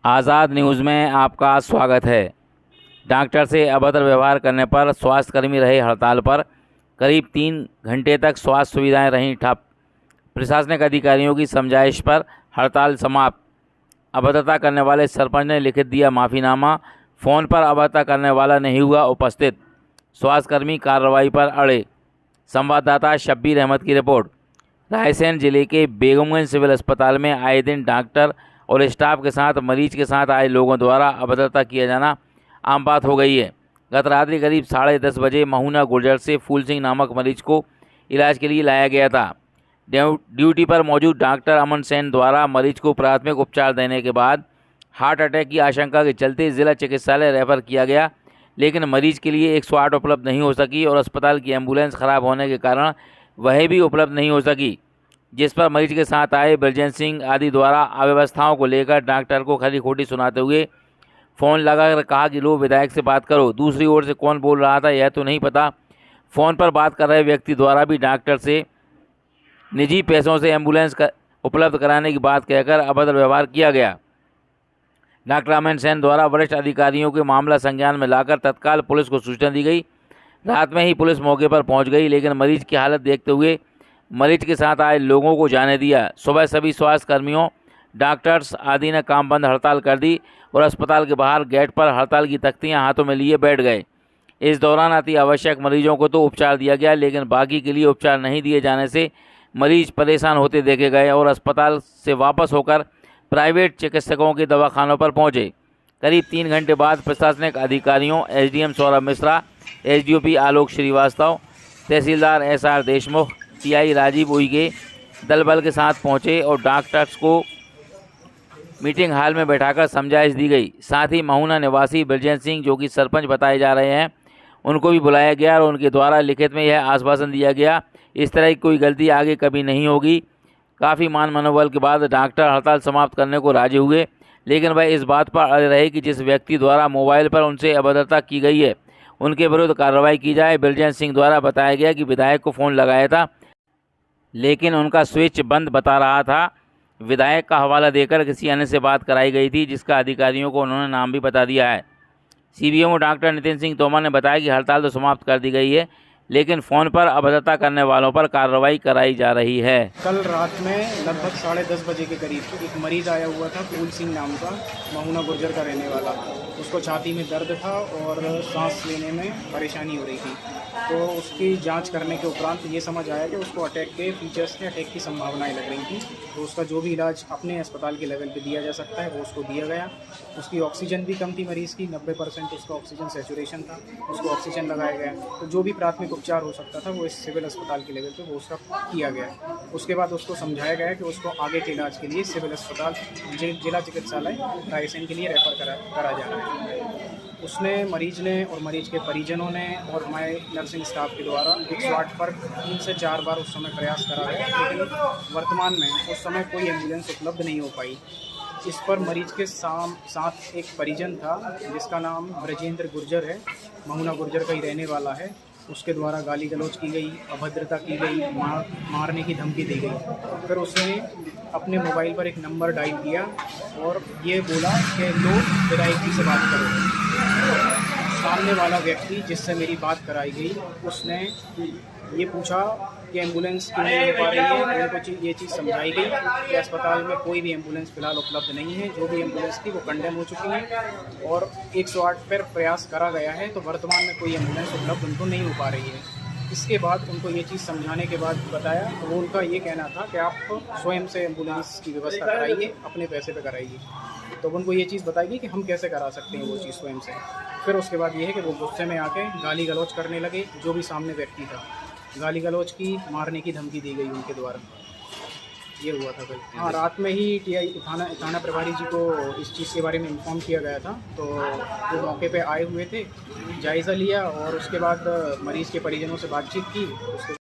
आज़ाद news में आपका स्वागत है। डॉक्टर से अभद्र व्यवहार करने पर स्वास्थ्यकर्मी रहे हड़ताल पर। करीब 3 घंटे तक स्वास्थ्य सुविधाएं रहीं ठप। प्रशासनिक अधिकारियों की समझाइश पर हड़ताल समाप्त। अभद्रता करने वाले सरपंच ने लिखित दिया माफ़ीनामा। फ़ोन पर अभद्रता करने वाला नहीं हुआ उपस्थित। स्वास्थ्यकर्मी कार्रवाई पर अड़े। संवाददाता शब्बीर अहमद की रिपोर्ट। रायसेन जिले के बेगमगंज सिविल अस्पताल में आए दिन डॉक्टर और स्टाफ के साथ मरीज के साथ आए लोगों द्वारा अभद्रता किया जाना आम बात हो गई है। गत रात्रि करीब 10:30 बजे महुना गुर्जर से फूल सिंह नामक मरीज को इलाज के लिए लाया गया था। ड्यूटी पर मौजूद डॉक्टर अमन सेन द्वारा मरीज को प्राथमिक उपचार देने के बाद हार्ट अटैक की आशंका के चलते जिला चिकित्सालय रेफर किया गया, लेकिन मरीज के लिए 108 उपलब्ध नहीं हो सकी और अस्पताल की एम्बुलेंस खराब होने के कारण वह भी उपलब्ध नहीं हो सकी, जिस पर मरीज के साथ आए ब्रजेंद्र सिंह आदि द्वारा अव्यवस्थाओं को लेकर डॉक्टर को खरी खोटी सुनाते हुए फ़ोन लगाकर कहा कि लो विधायक से बात करो। दूसरी ओर से कौन बोल रहा था यह तो नहीं पता। फ़ोन पर बात कर रहे व्यक्ति द्वारा भी डॉक्टर से निजी पैसों से एम्बुलेंस उपलब्ध कराने की बात कहकर अभद्र व्यवहार किया गया। डॉक्टर अमन सेन द्वारा वरिष्ठ अधिकारियों के मामला संज्ञान में लाकर तत्काल पुलिस को सूचना दी गई। रात में ही पुलिस मौके पर पहुंच गई, लेकिन मरीज की हालत देखते हुए मरीज के साथ आए लोगों को जाने दिया। सुबह सभी स्वास्थ्य कर्मियों, डॉक्टर्स आदि ने काम बंद हड़ताल कर दी और अस्पताल के बाहर गेट पर हड़ताल की तख्तियां हाथों में लिए बैठ गए। इस दौरान अति आवश्यक मरीजों को तो उपचार दिया गया, लेकिन बाकी के लिए उपचार नहीं दिए जाने से मरीज परेशान होते देखे गए और अस्पताल से वापस होकर प्राइवेट चिकित्सकों के दवाखानों पर पहुंचे। करीब 3 घंटे बाद प्रशासनिक अधिकारियों एसडीएम सौरभ मिश्रा, एसडीओपी आलोक श्रीवास्तव, तहसीलदार एसआर देशमुख, टीआई राजीव उइगे दल बल के साथ पहुंचे और डॉक्टर्स को मीटिंग हाल में बैठाकर समझाइश दी गई। साथ ही महुना निवासी ब्रजेंद्र सिंह, जो कि सरपंच बताए जा रहे हैं, उनको भी बुलाया गया और उनके द्वारा लिखित में यह आश्वासन दिया गया इस तरह की कोई गलती आगे कभी नहीं होगी। काफ़ी मान मनोबल के बाद डॉक्टर हड़ताल समाप्त करने को राजी हुए, लेकिन वह इस बात पर अड़े रहे कि जिस व्यक्ति द्वारा मोबाइल पर उनसे अभद्रता की गई है उनके विरुद्ध कार्रवाई की जाए। ब्रजेंद्र सिंह द्वारा बताया गया कि विधायक को फ़ोन लगाया था, लेकिन उनका स्विच बंद बता रहा था। विधायक का हवाला देकर किसी अन्य से बात कराई गई थी, जिसका अधिकारियों को उन्होंने नाम भी बता दिया है। सीबीएमओ डॉक्टर नितिन सिंह तोमर ने बताया कि हड़ताल तो समाप्त कर दी गई है, लेकिन फ़ोन पर अभद्रता करने वालों पर कार्रवाई कराई जा रही है। कल रात में लगभग 10:30 बजे के करीब एक मरीज़ आया हुआ था, फूल सिंह नाम का, महुना गुर्जर का रहने वाला। उसको छाती में दर्द था और सांस लेने में परेशानी हो रही थी। तो उसकी जांच करने के उपरांत ये समझ आया कि उसको अटैक के फीचर्स थे, अटैक की संभावनाएं लग रही थी। तो उसका जो भी इलाज अपने अस्पताल के लेवल पे दिया जा सकता है वो उसको दिया गया। उसकी ऑक्सीजन भी कम थी मरीज़ की, 90% उसका ऑक्सीजन सैचुरेशन था, उसको ऑक्सीजन लगाया गया। तो जो भी प्राथमिक उपचार हो सकता था वो इस सिविल अस्पताल के लेवल पे वो उसका किया गया। उसके बाद उसको समझाया गया कि उसको आगे के इलाज के लिए सिविल अस्पताल जिला चिकित्सालय रायसेन के लिए रेफ़र करा जाना है। उसने, मरीज ने और मरीज के परिजनों ने और हमारे नर्सिंग स्टाफ के द्वारा 108 पर 3 से 4 बार उस समय प्रयास करा गया, लेकिन वर्तमान में उस समय कोई एम्बुलेंस उपलब्ध नहीं हो पाई। इस पर मरीज के साथ एक परिजन था जिसका नाम ब्रजेंद्र गुर्जर है, महुना गुर्जर का ही रहने वाला है। उसके द्वारा गाली गलौज की गई, अभद्रता की गई, मारने की धमकी दी गई। फिर उसने अपने मोबाइल पर एक नंबर डायल किया और ये बोला कि लो विधायक जी से बात करो। सामने वाला व्यक्ति जिससे मेरी बात कराई गई उसने ये पूछा कि एम्बुलेंस क्यों नहीं हो पा रही है। उनको ये चीज़ समझाई गई कि अस्पताल में कोई भी एम्बुलेंस फ़िलहाल उपलब्ध नहीं है। जो भी एम्बुलेंस थी वो कंडेम हो चुकी है और 108 पर प्रयास करा गया है, तो वर्तमान में कोई एम्बुलेंस उपलब्ध उनको नहीं हो पा रही है। इसके बाद उनको ये चीज़ समझाने के बाद बताया, तो वो उनका ये कहना था कि आप स्वयं से एम्बुलेंस की व्यवस्था कराइए, अपने पैसे पे कराइए। तो उनको ये चीज़ बताएगी कि हम कैसे करा सकते हैं वो चीज़ स्वयं से। फिर उसके बाद ये है कि वो गुस्से में आके गाली गलौज करने लगे। जो भी सामने व्यक्ति था, गाली गलौज की, मारने की धमकी दी गई उनके द्वारा। ये हुआ था कल। हाँ, रात में ही टीआई थाना प्रभारी जी को इस चीज़ के बारे में इन्फॉर्म किया गया था, तो वो मौके पे आए हुए थे, जायज़ा लिया और उसके बाद मरीज़ के परिजनों से बातचीत की। उसके